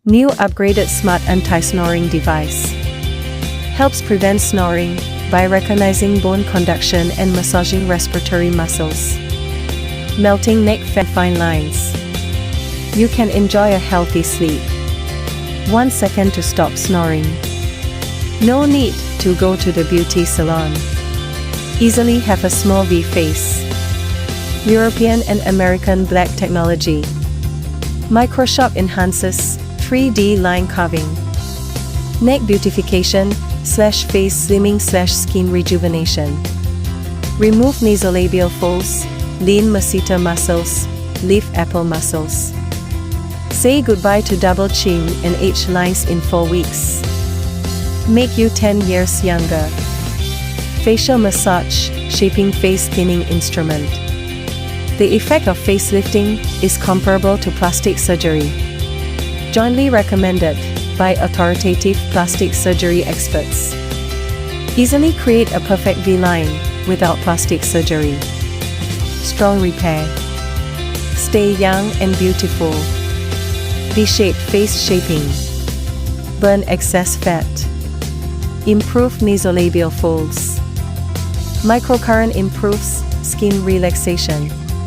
New upgraded smart anti-snoring device. Helps prevent snoring by recognizing bone conduction and massaging respiratory muscles. Melting neck fine lines. You can enjoy a healthy sleep. 1 second to stop snoring. No need to go to the beauty salon. Easily have a small V face. European and American black technology. Microshop enhances 3D line carving. Neck beautification / face slimming / skin rejuvenation. Remove nasolabial folds, lean masseter muscles, leaf apple muscles. Say goodbye to double chin and H lines in 4 weeks. Make you 10 years younger. Facial massage, shaping face thinning instrument. The effect of facelifting is comparable to plastic surgery. Jointly recommended by authoritative plastic surgery experts. Easily create a perfect V-line without plastic surgery. Strong repair. Stay young and beautiful. V-shaped face shaping. Burn excess fat. Improve nasolabial folds. Microcurrent improves skin relaxation.